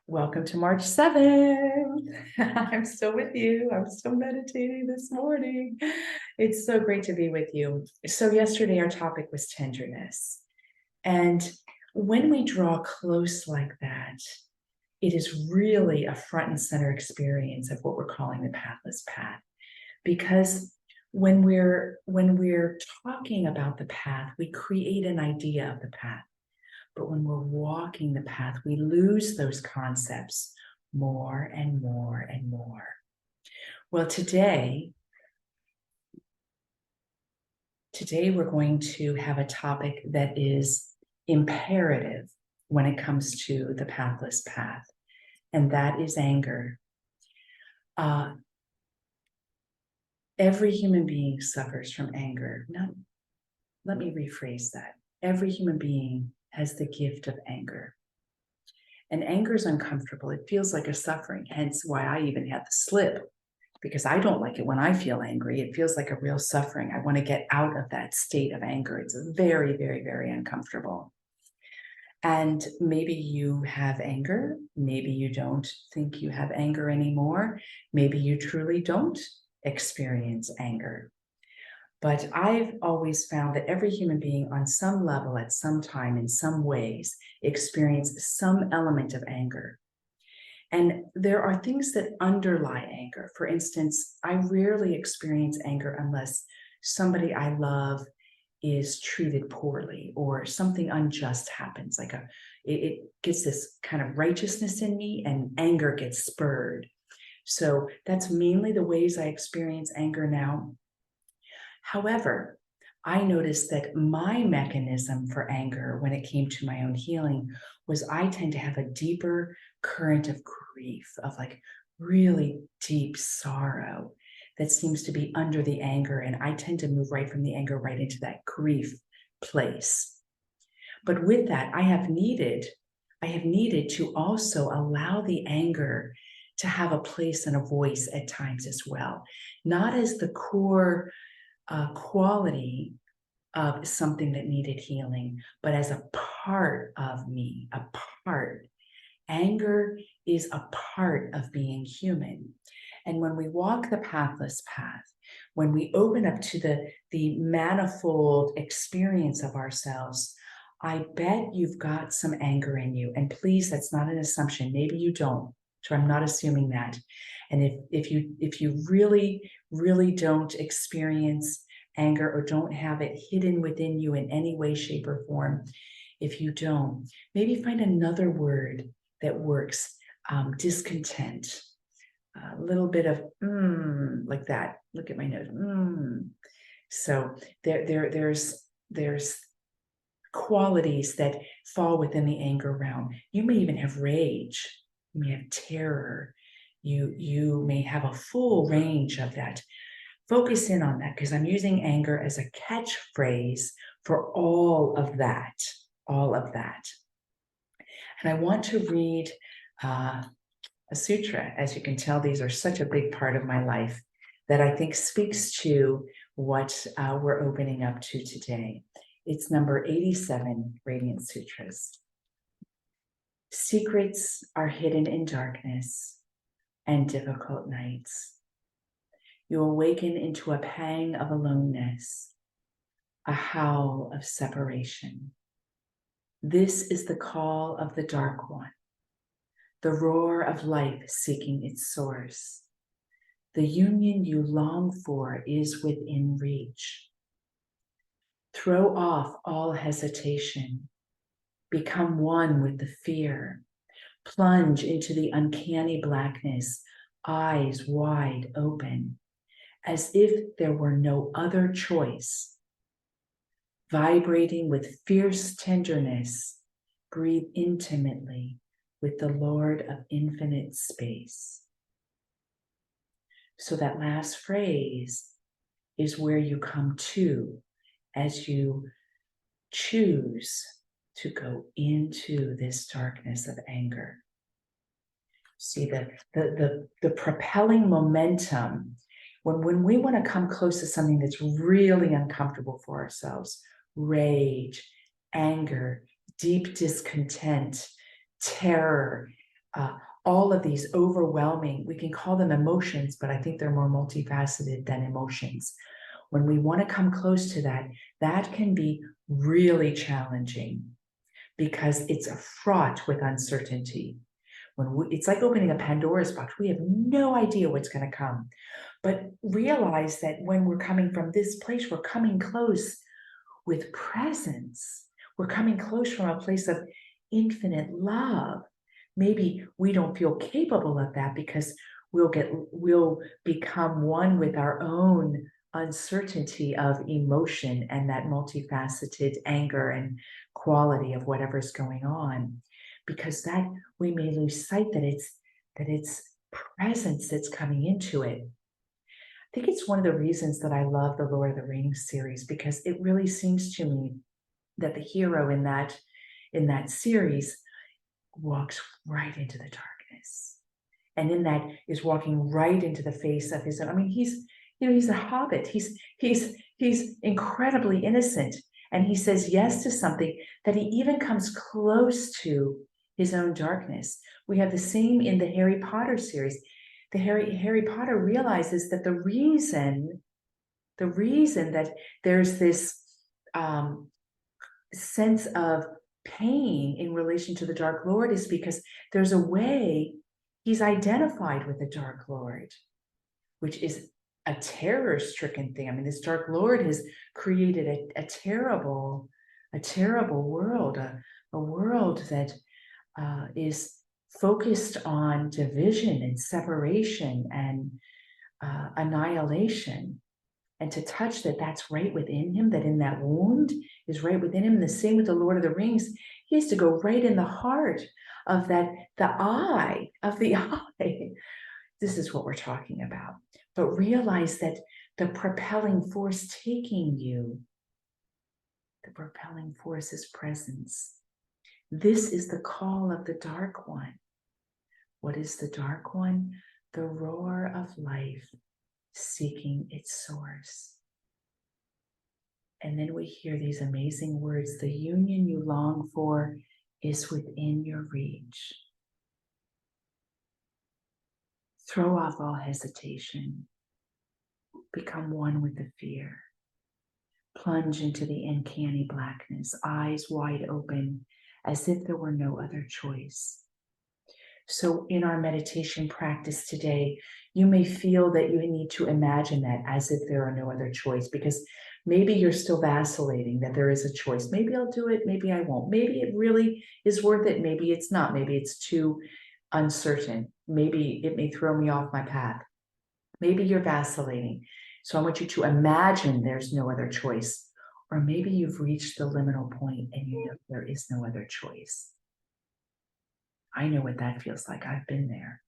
Welcome to March 7th. I'm still with you. I'm still meditating this morning. It's so great to be with you. So yesterday our topic was tenderness. And when we draw close like that, it is really a front and center experience of what we're calling the pathless path. Because when we're talking about the path, we create an idea of the path. But when we're walking the path, we lose those concepts more and more and more. Well, today we're going to have a topic that is imperative when it comes to the pathless path, and that is anger. Every human being suffers from anger. No, let me rephrase that. Every human being has the gift of anger. And anger is uncomfortable. It feels like a suffering, hence why I even had the slip, because I don't like it when I feel angry. It feels like a real suffering. I want to get out of that state of anger. It's very, very, very uncomfortable. And maybe you have anger. Maybe you don't think you have anger anymore. Maybe you truly don't experience anger. But I've always found that every human being on some level, at some time, in some ways, experiences some element of anger. And there are things that underlie anger. For instance, I rarely experience anger unless somebody I love is treated poorly or something unjust happens. It gets this kind of righteousness in me and anger gets spurred. So that's mainly the ways I experience anger now. However, I noticed that my mechanism for anger when it came to my own healing was I tend to have a deeper current of grief, of like really deep sorrow that seems to be under the anger. And I tend to move right from the anger right into that grief place. But with that, I have needed to also allow the anger to have a place and a voice at times as well, not as the core quality of something that needed healing, but as a part of me, a part. Anger is a part of being human. And when we walk the pathless path, when we open up to the manifold experience of ourselves, I bet you've got some anger in you. And please, that's not an assumption. Maybe you don't. So I'm not assuming that. And if you really, really don't experience anger or don't have it hidden within you in any way, shape, or form, if you don't, maybe find another word that works. Discontent, a little bit of like that. Look at my nose. So there's qualities that fall within the anger realm. You may even have rage. You may have terror. You may have a full range of that. Focus in on that because I'm using anger as a catchphrase for all of that. And I want to read a sutra. As you can tell, these are such a big part of my life that I think speaks to what we're opening up to today. It's number 87, Radiant Sutras. Secrets are hidden in darkness and difficult nights. You awaken into a pang of aloneness, a howl of separation. This is the call of the Dark One, the roar of life seeking its source. The union you long for is within reach. Throw off all hesitation. Become one with the fear. Plunge into the uncanny blackness, eyes wide open, as if there were no other choice. Vibrating with fierce tenderness, breathe intimately with the Lord of infinite space. So that last phrase is where you come to as you choose to go into this darkness of anger. See the propelling momentum. When we want to come close to something that's really uncomfortable for ourselves, rage, anger, deep discontent, terror, all of these overwhelming, we can call them emotions, but I think they're more multifaceted than emotions. When we want to come close to that, that can be really challenging because it's fraught with uncertainty. It's like opening a Pandora's box. We have no idea what's going to come. But realize that when we're coming from this place, we're coming close with presence. We're coming close from a place of infinite love. Maybe we don't feel capable of that because we'll become one with our own uncertainty of emotion and that multifaceted anger and quality of whatever's going on, because that we may lose sight that it's presence that's coming into it. I think it's one of the reasons that I love the Lord of the Rings series, because it really seems to me that the hero in that series walks right into the darkness, and in that is walking right into the face of his own. I mean, he's a hobbit. He's incredibly innocent, and he says yes to something that he even comes close to his own darkness. We have the same in the Harry Potter series. The Harry Potter realizes that the reason that there's this sense of pain in relation to the Dark Lord is because there's a way he's identified with the Dark Lord, which is a terror-stricken thing. I mean, this Dark Lord has created a terrible world, a world that is focused on division and separation and annihilation. And to touch that's right within him, that in that wound is right within him. And the same with the Lord of the Rings. He has to go right in the heart of the eye. This is what we're talking about. But realize that the propelling force taking you, the propelling force is presence. This is the call of the Dark One. What is the Dark One? The roar of life seeking its source. And then we hear these amazing words: the union you long for is within your reach. Throw off all hesitation. Become one with the fear. Plunge into the uncanny blackness, eyes wide open, as if there were no other choice. So in our meditation practice today, you may feel that you need to imagine that as if there are no other choice, because maybe you're still vacillating that there is a choice. Maybe I'll do it, maybe I won't. Maybe it really is worth it, maybe it's not. Maybe it's too uncertain. Maybe it may throw me off my path. Maybe you're vacillating. So I want you to imagine there's no other choice. Or maybe you've reached the liminal point and you know there is no other choice. I know what that feels like. I've been there.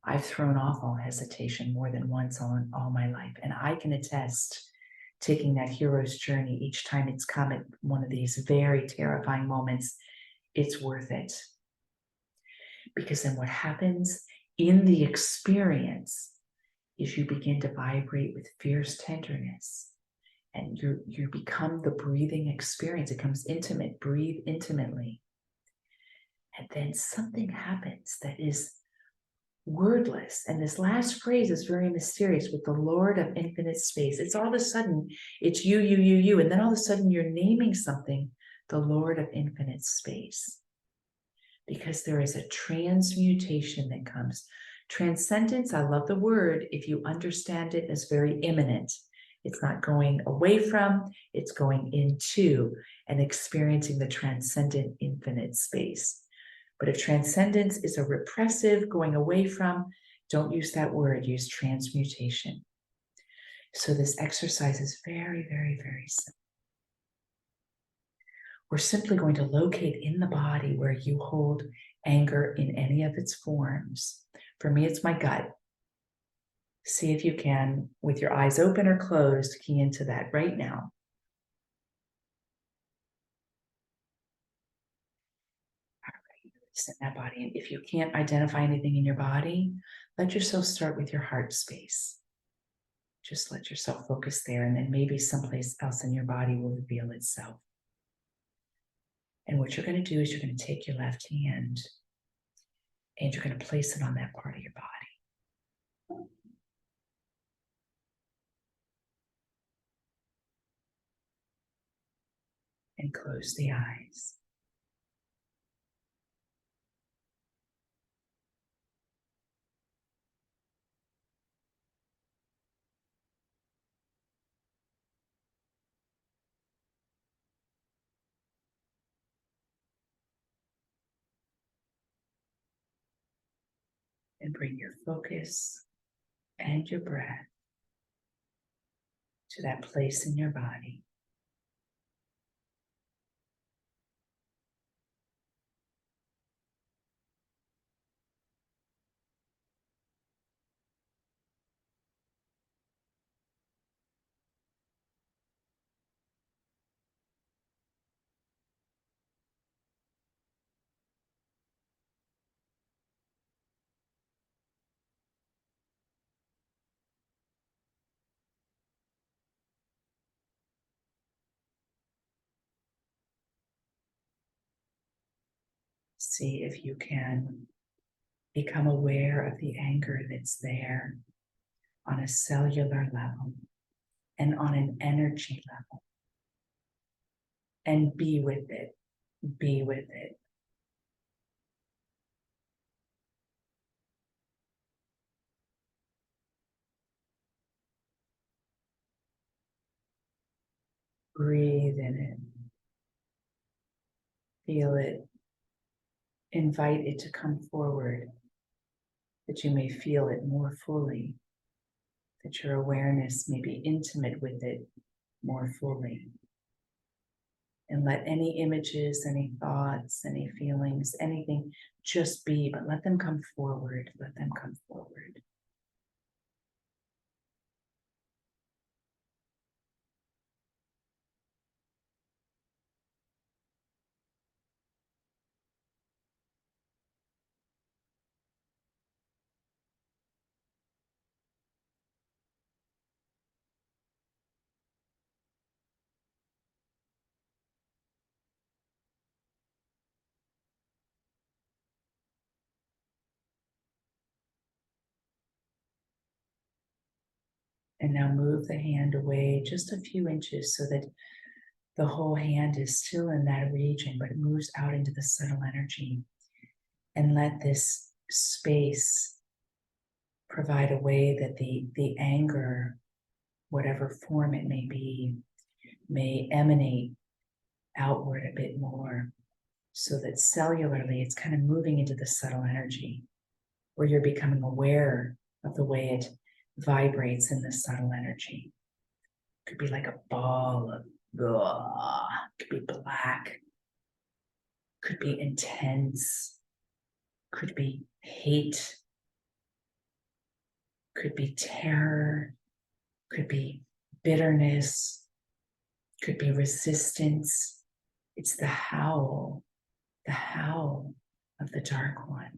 I've thrown off all hesitation more than once all my life. And I can attest, taking that hero's journey each time it's come at one of these very terrifying moments, it's worth it. Because then what happens in the experience is you begin to vibrate with fierce tenderness. And you become the breathing experience. It becomes intimate. Breathe intimately. And then something happens that is wordless. And this last phrase is very mysterious, with the Lord of infinite space. It's all of a sudden, it's you. And then all of a sudden you're naming something, the Lord of infinite space. Because there is a transmutation that comes. Transcendence, I love the word, if you understand it as very imminent. It's not going away from, it's going into and experiencing the transcendent infinite space. But if transcendence is a repressive, going away from, don't use that word, use transmutation. So this exercise is very, very, very simple. We're simply going to locate in the body where you hold anger in any of its forms. For me, it's my gut. See if you can, with your eyes open or closed, key into that right now. In that body. And if you can't identify anything in your body, let yourself start with your heart space. Just let yourself focus there, and then maybe someplace else in your body will reveal itself. And what you're going to do is you're going to take your left hand And you're going to place it on that part of your body. And close the eyes. And bring your focus and your breath to that place in your body. See if you can become aware of the anger that's there on a cellular level and on an energy level. And be with it. Be with it. Breathe in it. Feel it. Invite it to come forward, that you may feel it more fully, that your awareness may be intimate with it more fully. And let any images, any thoughts, any feelings, anything just be, but let them come forward. Let them come forward. And now move the hand away just a few inches so that the whole hand is still in that region, but it moves out into the subtle energy. And let this space provide a way that the anger, whatever form it may be, may emanate outward a bit more, so that cellularly it's kind of moving into the subtle energy, where you're becoming aware of the way it vibrates in the subtle energy. It could be like a ball of, could be black, could be intense, could be hate, could be terror, could be bitterness, could be resistance. It's the howl of the dark one.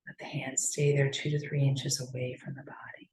Let the hand stay there 2 to 3 inches away from the body.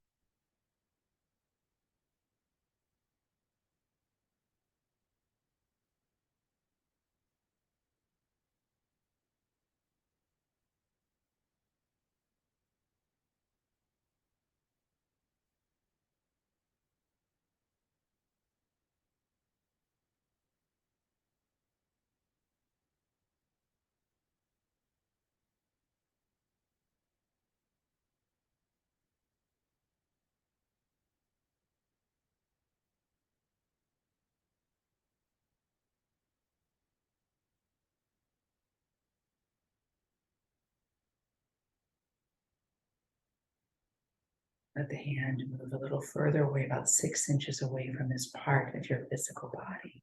Let the hand move a little further away, about 6 inches away from this part of your physical body.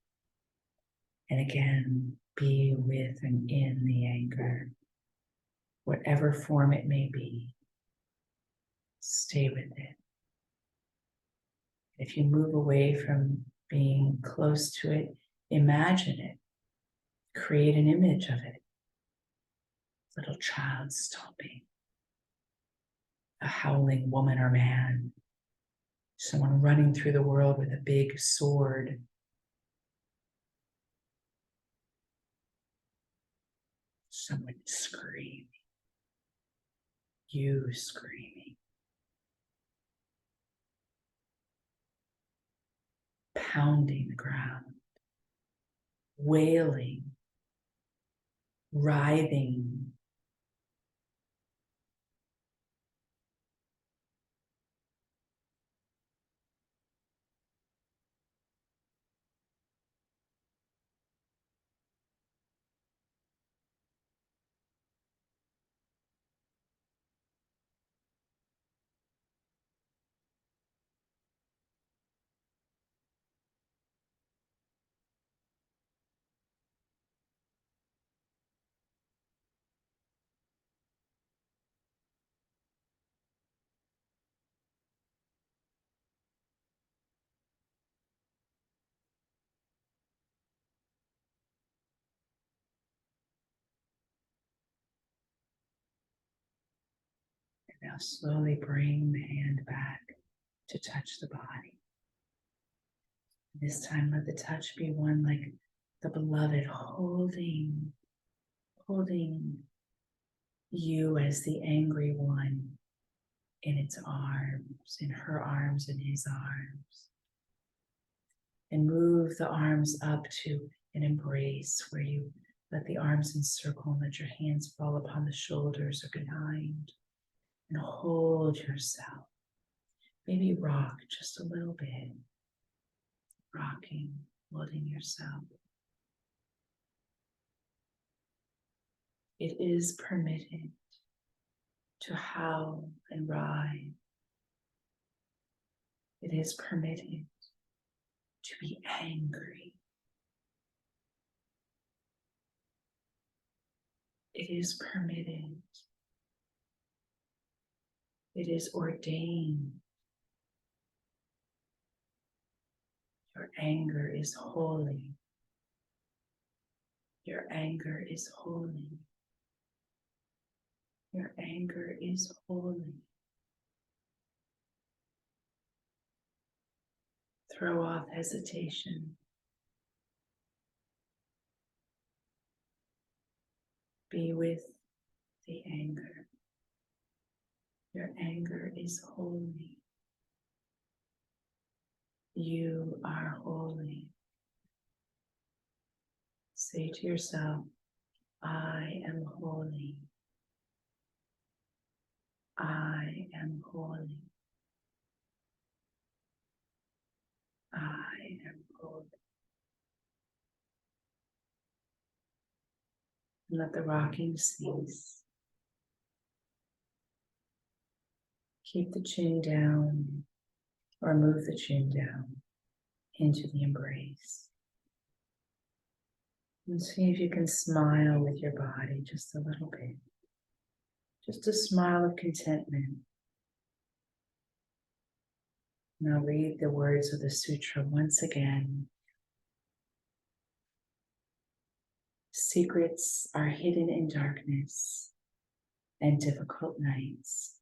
And again, be with and in the anger, whatever form it may be. Stay with it. If you move away from being close to it, imagine it. Create an image of it. Little child stomping. A howling woman or man. Someone running through the world with a big sword. someone screaming, you screaming, pounding the ground, wailing, writhing. Now slowly bring the hand back to touch the body. This time let the touch be one like the beloved holding you as the angry one in its arms, in her arms, in his arms. And move the arms up to an embrace where you let the arms encircle and let your hands fall upon the shoulders or behind. And hold yourself. Maybe rock just a little bit. Rocking, holding yourself. It is permitted to howl and writhe. It is permitted to be angry. It is permitted. It is ordained. Your anger is holy. Your anger is holy. Your anger is holy. Throw off hesitation. Be with the anger. Your anger is holy. You are holy. Say to yourself, I am holy. I am holy. I am holy. And let the rocking cease. Keep the chin down or move the chin down into the embrace. And see if you can smile with your body just a little bit. Just a smile of contentment. Now read the words of the sutra once again. Secrets are hidden in darkness and difficult nights.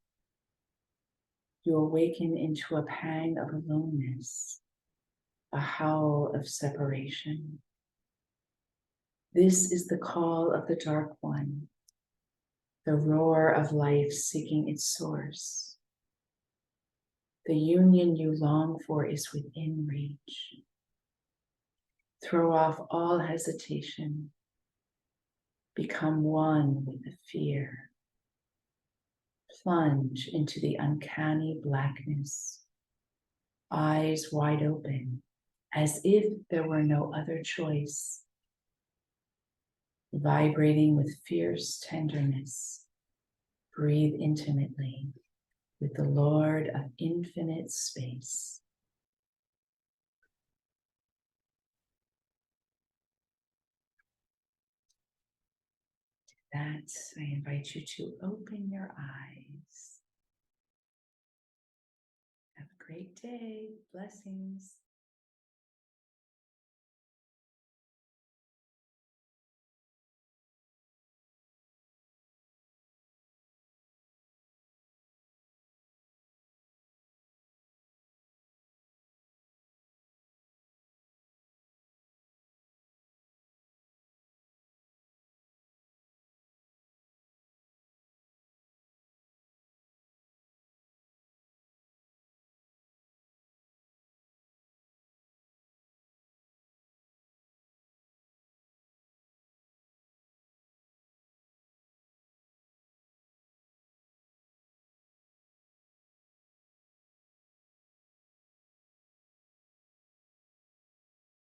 You awaken into a pang of aloneness, a howl of separation. This is the call of the dark one, the roar of life seeking its source. The union you long for is within reach. Throw off all hesitation. Become one with the fear. Plunge into the uncanny blackness, eyes wide open, as if there were no other choice. Vibrating with fierce tenderness, breathe intimately with the Lord of infinite space. That, I invite you to open your eyes. Have a great day. Blessings.